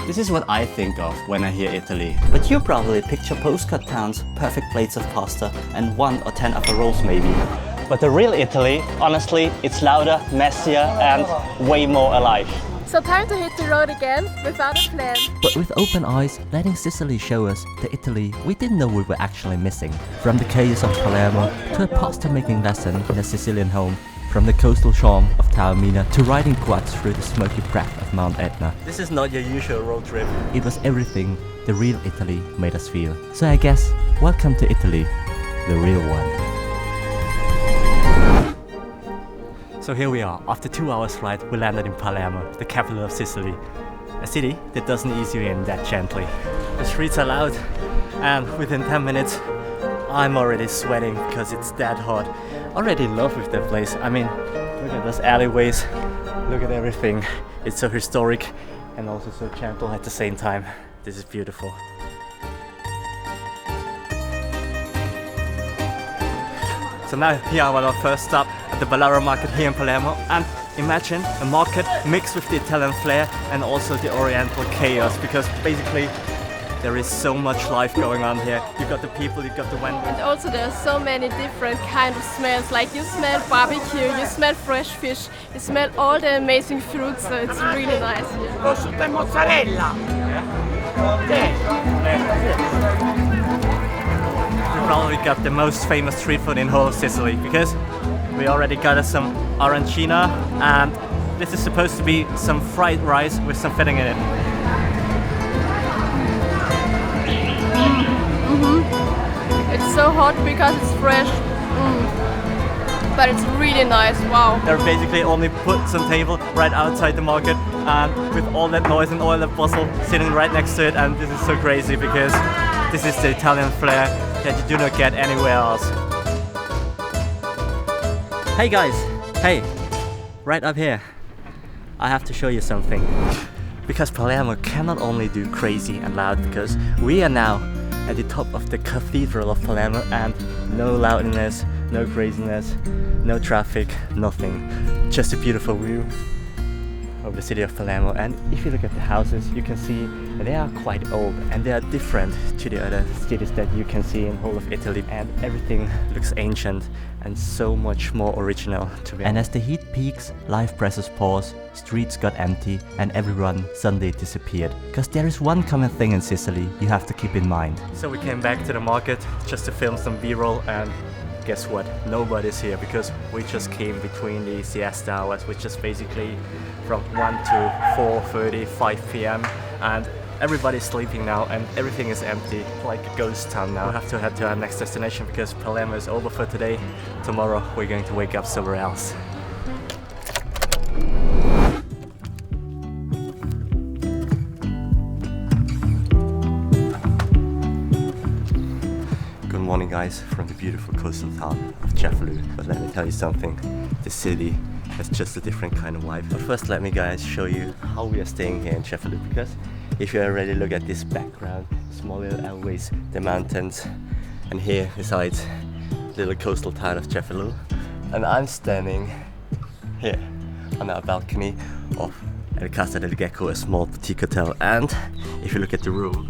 This is what I think of when I hear Italy. But you probably picture postcard towns, perfect plates of pasta, and 1 or 10 aperols maybe. But the real Italy, honestly, it's louder, messier, and way more alive. So time to hit the road again without a plan. But with open eyes, letting Sicily show us the Italy we didn't know we were actually missing. From the chaos of Palermo to a pasta making lesson in a Sicilian home, from the coastal charm of Taormina to riding quads through the smoky breath of Mount Etna. This is not your usual road trip. It was everything the real Italy made us feel. So I guess, welcome to Italy, the real one. So here we are. After 2 hours flight, we landed in Palermo, the capital of Sicily. A city that doesn't ease you in that gently. The streets are loud, and within 10 minutes, I'm already sweating because it's that hot. Already in love with that place. I mean, look at those alleyways, look at everything. It's so historic and also so gentle at the same time. This is beautiful. So now here are our first stop at the Ballarò market here in Palermo, and imagine a market mixed with the Italian flair and also the Oriental chaos, because basically there is so much life going on here. You've got the people, you've got the vendors. And also there are so many different kind of smells, like you smell barbecue, you smell fresh fish, you smell all the amazing fruits, so it's really nice here. Prosciutto e mozzarella! We probably got the most famous street food in whole of Sicily, because we already got us some arancina, and this is supposed to be some fried rice with some filling in it. It's so hot because it's fresh, but it's really nice, wow. They're basically only put some table right outside the market, and with all that noise and all that bustle sitting right next to it, and this is so crazy because this is the Italian flair that you do not get anywhere else. Hey guys, hey, right up here, I have to show you something. Because Palermo cannot only do crazy and loud, because we are now at the top of the Cathedral of Palermo, and no loudness, no craziness, no traffic, nothing. Just a beautiful view of the city of Palermo. And if you look at the houses, you can see they are quite old and they are different to the other cities that you can see in whole of Italy, and everything looks ancient and so much more original to be honest. And as the heat peaks, life presses pause, streets got empty, and everyone suddenly disappeared. Cause there is one common thing in Sicily you have to keep in mind. So we came back to the market just to film some B-roll, and guess what? Nobody's here because we just came between the siesta hours, which is basically from 1 to 4:30, 5 p.m. and everybody's sleeping now and everything is empty, like a ghost town now. We have to head to our next destination because Palermo is over for today. Tomorrow we're going to wake up somewhere else. Good morning guys from the beautiful coastal town of Cefalu. But let me tell you something, the city has just a different kind of vibe. But first let me guys show you how we are staying here in Cefalu, because if you already look at this background, small little alleyways, the mountains, and here besides little coastal town of Cefalu, and I'm standing here on our balcony of El Casa del Gecko, a small boutique hotel. And if you look at the room,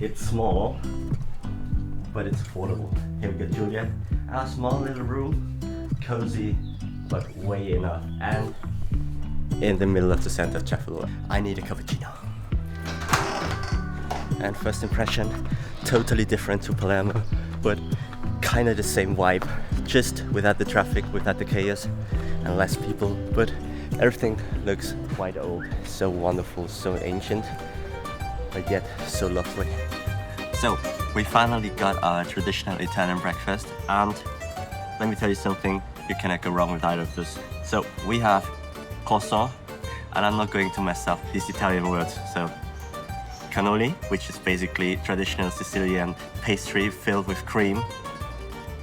it's small, but it's affordable. Here we got Julia, our small little room, cozy, but way enough, and in the middle of the center of Cefalu. I need a cappuccino. And first impression, totally different to Palermo, but kind of the same vibe, just without the traffic, without the chaos, and less people, but everything looks quite old, so wonderful, so ancient, but yet so lovely. So, we finally got our traditional Italian breakfast, and let me tell you something, you cannot go wrong with either of this. So, we have croissant, and I'm not going to mess up these Italian words, so cannoli, which is basically traditional Sicilian pastry filled with cream.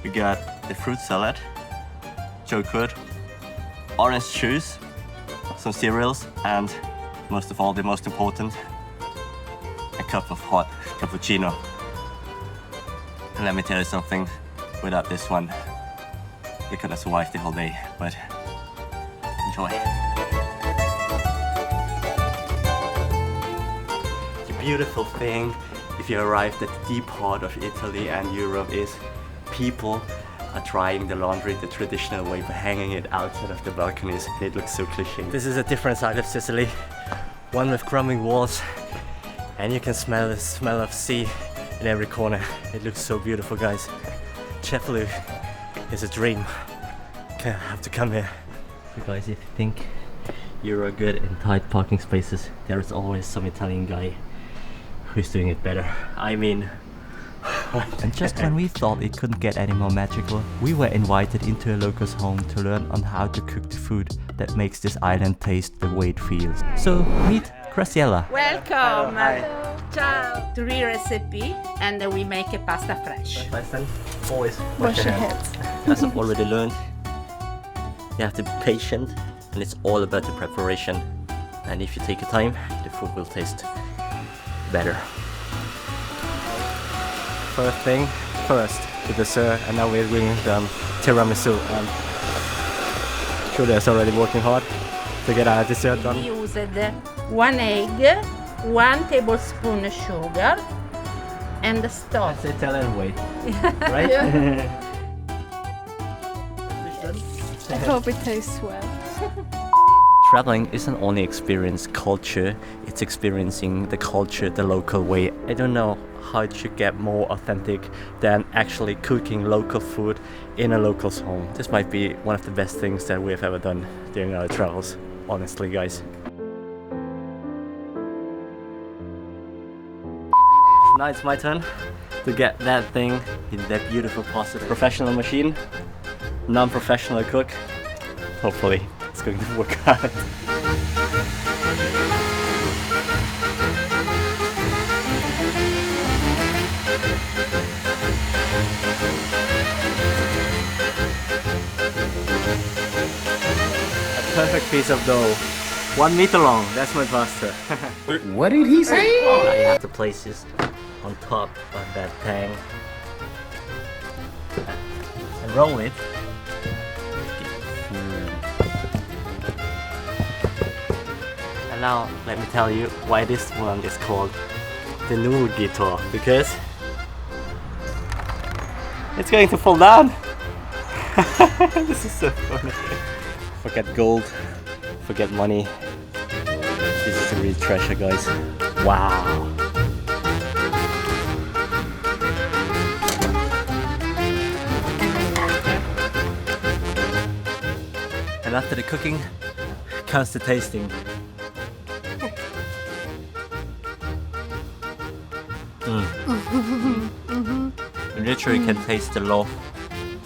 We got the fruit salad, yogurt, orange juice, some cereals, and most of all, the most important, a cup of hot cappuccino. And let me tell you something, without this one, we could have survived the whole day, but enjoy. beautiful thing if you arrived at the deep heart of Italy and Europe is people are drying the laundry the traditional way by hanging it outside of the balconies. It looks so cliche. This is a different side of Sicily, one with crumbling walls, and you can smell the smell of sea in every corner. It looks so beautiful, guys. Cefalu is a dream. Okay, I have to come here. So guys, if you think you're good in tight parking spaces, there is always some Italian guy who's doing it better. I mean, And just when we thought it couldn't get any more magical, we were invited into a local's home to learn on how to cook the food that makes this island taste the way it feels. So meet Graciela. Welcome. Hi. Ciao. 3 recipe and we make a pasta fresh. Always Wash your hands. As I've already learned, you have to be patient, and it's all about the preparation. And if you take your time, the food will taste better. First thing first, the dessert, and now we're doing the tiramisu. And Julia's already working hard to get our dessert We done. used 1 egg, 1 tablespoon sugar, and the stock. That's the Italian way, right? I hope it tastes well. Traveling isn't only experience culture, it's experiencing the culture the local way. I don't know how it should get more authentic than actually cooking local food in a local's home. This might be one of the best things that we have ever done during our travels, honestly, guys. Now it's my turn to get that thing in that beautiful pasta. Professional machine, non-professional cook. Hopefully it's going to work out. A perfect piece of dough. 1 meter long, that's my pasta. What did he say? I have to place this on top of that pan and roll it. And now let me tell you why this one is called the noodle guitar, because it's going to fall down. This is so funny. Forget gold, forget money. This is a real treasure, guys. Wow. And after the cooking comes the tasting. You literally can taste the love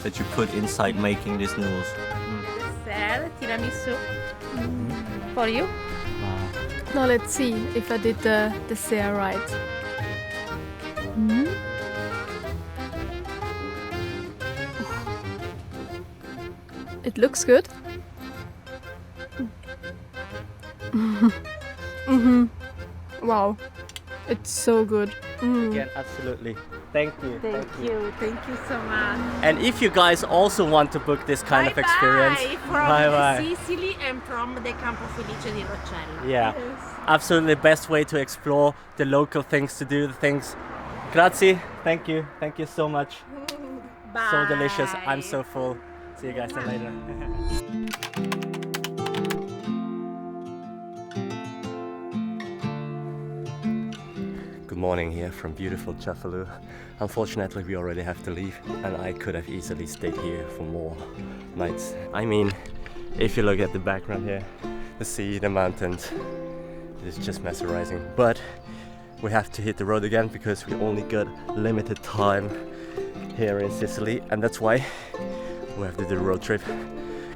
that you put inside making these noodles. Dessert, tiramisu. For you? Now let's see if I did the dessert right. It looks good. Wow, it's so good. Again, absolutely. Thank you. Thank you so much. And if you guys also want to book this kind of experience, From bye-bye. Sicily and from the Campo Felice di Rocello. Yeah, absolutely best way to explore the local things, to do the things. Grazie, thank you so much. Bye. So delicious, I'm so full. See you guys then later. Good morning here from beautiful Cefalu. Unfortunately, we already have to leave, and I could have easily stayed here for more nights. I mean, if you look at the background here, the sea, the mountains, it's just mesmerizing. But we have to hit the road again because we only got limited time here in Sicily, and that's why we have to do the road trip.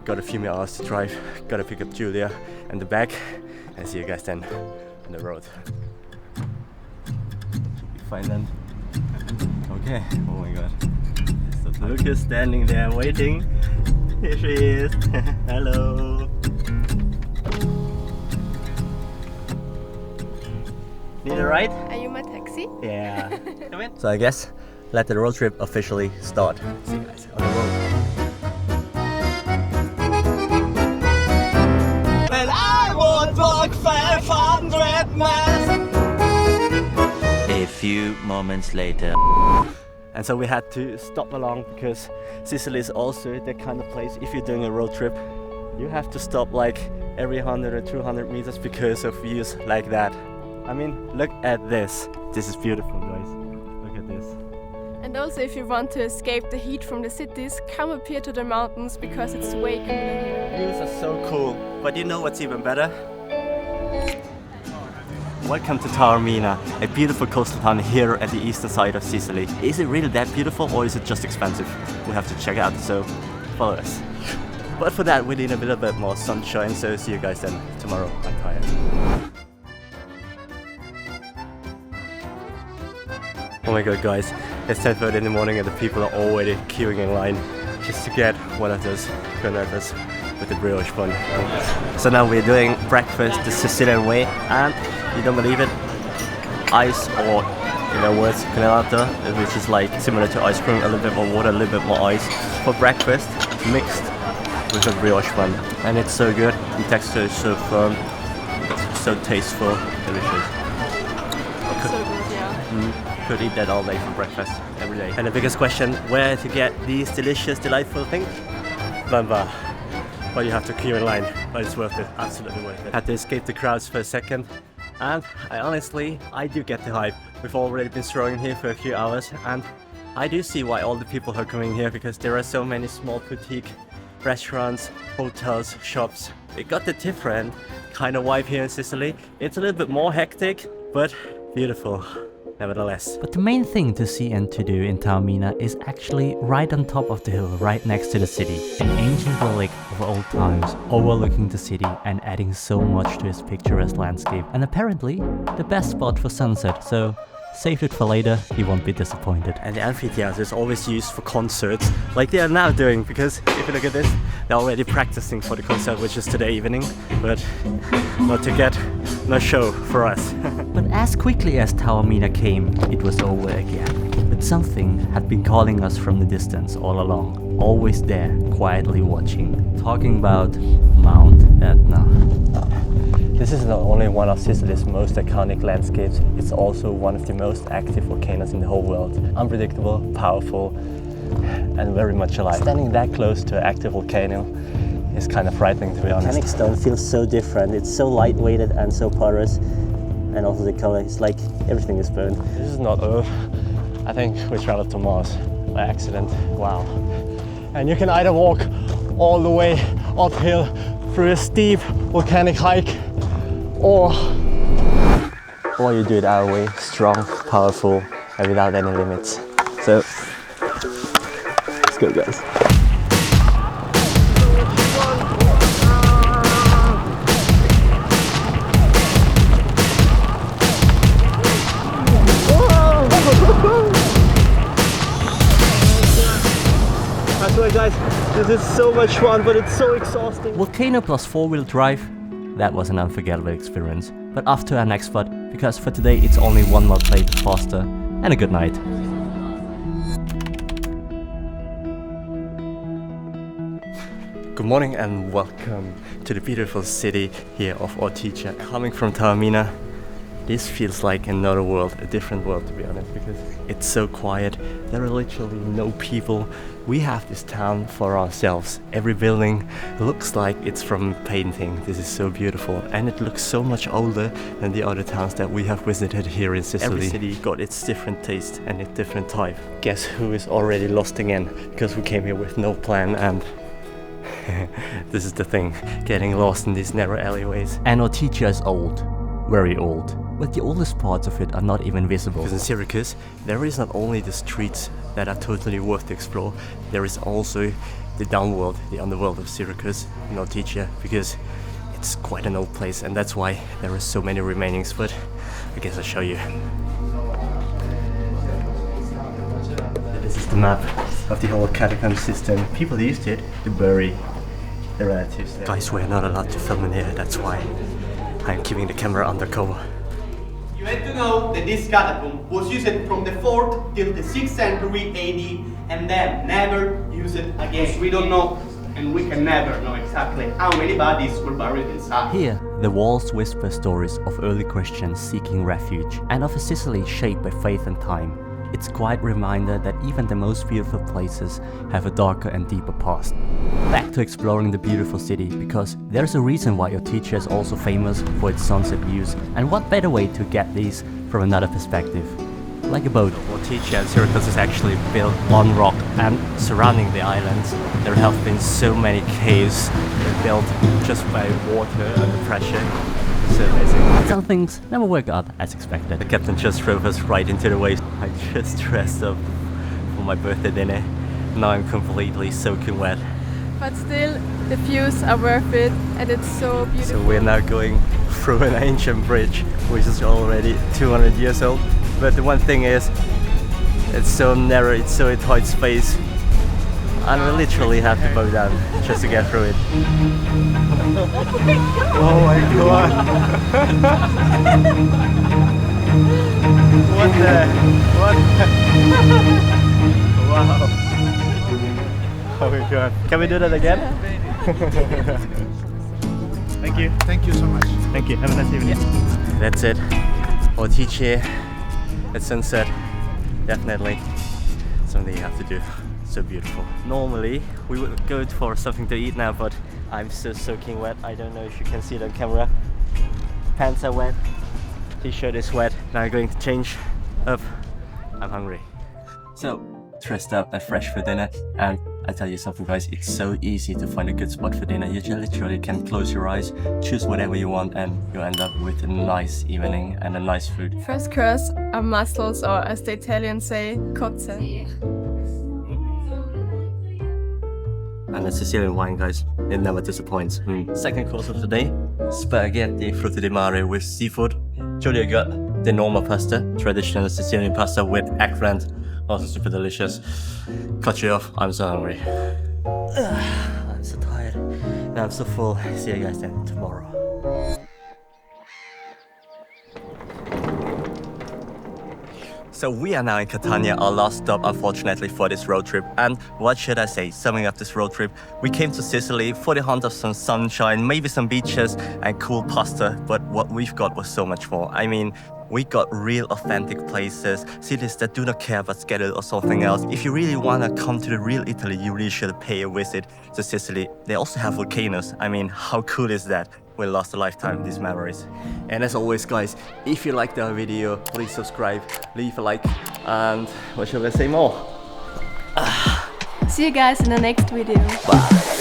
Got a few more hours to drive, gotta pick up Julia and the bag, and see you guys then on the road. Fine then. Okay, oh my god. So Lucas standing there waiting. Here she is. Hello. Need a ride? Are you my taxi? Yeah. Come in. So I guess let the road trip officially start. See you guys on the road. And I would walk 500 miles. few moments later. And so we had to stop along because Sicily is also that kind of place. If you're doing a road trip, you have to stop like every 100 or 200 meters because of views like that. I mean, look at this. This is beautiful, guys. Look at this. And also, if you want to escape the heat from the cities, come up here to the mountains because it's way cooler here. Views are so cool. But you know what's even better? Welcome to Taormina, a beautiful coastal town here at the eastern side of Sicily. Is it really that beautiful or is it just expensive? We have to check out, so follow us. But for that we need a little bit more sunshine, so see you guys then tomorrow. I'm tired. Oh my god guys, it's 10:30 in the morning and the people are already queuing in line just to get one of those granatas with the brioche bun. So now we're doing breakfast the Sicilian way, and you don't believe it, ice, or in other words, granata, which is like similar to ice cream, a little bit more water, a little bit more ice for breakfast, mixed with a brioche bun. And it's so good, the texture is so firm, it's so tasteful, delicious. So good, yeah. Could eat that all day for breakfast, every day. And the biggest question, where to get these delicious, delightful things? Bamba. But you have to queue in line, but it's worth it, absolutely worth it. Had to escape the crowds for a second, and I do get the hype. We've already been strolling here for a few hours, and I do see why all the people are coming here, because there are so many small boutique restaurants, hotels, shops. It got the different kind of vibe here in Sicily. It's a little bit more hectic, but beautiful. Nevertheless. But the main thing to see and to do in Taormina is actually right on top of the hill, right next to the city. An ancient relic of old times, overlooking the city and adding so much to its picturesque landscape. And apparently, the best spot for sunset, so save it for later, you won't be disappointed. And the amphitheater is always used for concerts, like they are now doing, because if you look at this, they're already practicing for the concert, which is today evening, but not to get no show for us. But as quickly as Taormina came, it was over again. But something had been calling us from the distance all along, always there, quietly watching. Talking about Mount Etna. This is not only one of Sicily's most iconic landscapes, it's also one of the most active volcanoes in the whole world. Unpredictable, powerful, and very much alive. Standing that close to an active volcano is kind of frightening, to be honest. Volcanic stone feels so different. It's so lightweighted and so porous, and also the color is like everything is burned. This is not Earth. I think we traveled to Mars by accident. Wow. And you can either walk all the way uphill through a steep volcanic hike, or you do it our way, strong, powerful, and without any limits. So, let's go guys. I swear guys, this is so much fun, but it's so exhausting. Volcano plus 4-wheel drive, that was an unforgettable experience. But off to our next spot, because for today it's only one more plate of pasta and a good night. Good morning and welcome to the beautiful city here of Ortigia. Coming from Taormina, this feels like another world, a different world to be honest, because it's so quiet, there are literally no people. We have this town for ourselves. Every building looks like it's from a painting. This is so beautiful, and it looks so much older than the other towns that we have visited here in Sicily. Every city got its different taste and a different type. Guess who is already lost again? Because we came here with no plan, and this is the thing, getting lost in these narrow alleyways. And Ortigia is old, very old. But the oldest parts of it are not even visible. Because in Syracuse, there is not only the streets that are totally worth to explore, there is also the downworld, the underworld of Syracuse in Ortigia, because it's quite an old place, and that's why there are so many remainings, but I guess I'll show you. This is the map of the whole catacomb system. People used it to bury their relatives there. Guys, we're not allowed to film in here, that's why I'm keeping the camera undercover. You have to know that this catacomb was used from the 4th till the 6th century AD and then never used again. We don't know and we can never know exactly how many bodies were buried inside. Here, the walls whisper stories of early Christians seeking refuge and of a Sicily shaped by faith and time. It's quite a reminder that even the most beautiful places have a darker and deeper past. Back to exploring the beautiful city, because there's a reason why Ortigia is also famous for its sunset views, and what better way to get these from another perspective, like a boat. Ortigia and Syracuse is actually built on rock, and surrounding the islands there have been so many caves built just by water under pressure. It's so amazing. Some things never work out as expected. The captain just drove us right into the waves. I just dressed up for my birthday dinner. Now I'm completely soaking wet. But still, the views are worth it, and it's so beautiful. So we're now going through an ancient bridge, which is already 200 years old. But the one thing is, it's so narrow, it's so a tight space, and we literally have to bow down just to get through it. Oh my god! What the? What? Wow! Oh my god! Can we do that again? Thank you. Thank you so much. Thank you. Have a nice evening. That's it. Ortigia at sunset. Definitely something you have to do. So beautiful. Normally we would go for something to eat now, but I'm so soaking wet. I don't know if you can see it on camera. Pants are wet, t-shirt is wet. Now I'm going to change up. I'm hungry. So dressed up and fresh for dinner, and I tell you something guys, it's so easy to find a good spot for dinner. You just literally can close your eyes, choose whatever you want, and you end up with a nice evening and a nice food. First course are mussels, or as the Italians say, cozze. And the Sicilian wine, guys, it never disappoints. Second course of the day, spaghetti frutti di mare with seafood. Julia got the normal pasta, traditional Sicilian pasta with eggplant, also super delicious. Cut you off, I'm so hungry. I'm so tired, and I'm so full. See you guys then tomorrow. So we are now in Catania, our last stop unfortunately for this road trip. And what should I say, summing up this road trip, we came to Sicily for the hunt of some sunshine, maybe some beaches and cool pasta, but what we've got was so much more. I mean, we got real authentic places, cities that do not care about schedule or something else. If you really want to come to the real Italy, you really should pay a visit to Sicily. They also have volcanoes. I mean, how cool is that? Will last a lifetime, these memories. And as always guys, if you liked our video, please subscribe, leave a like, and what shall I say more? See you guys in the next video. Bye.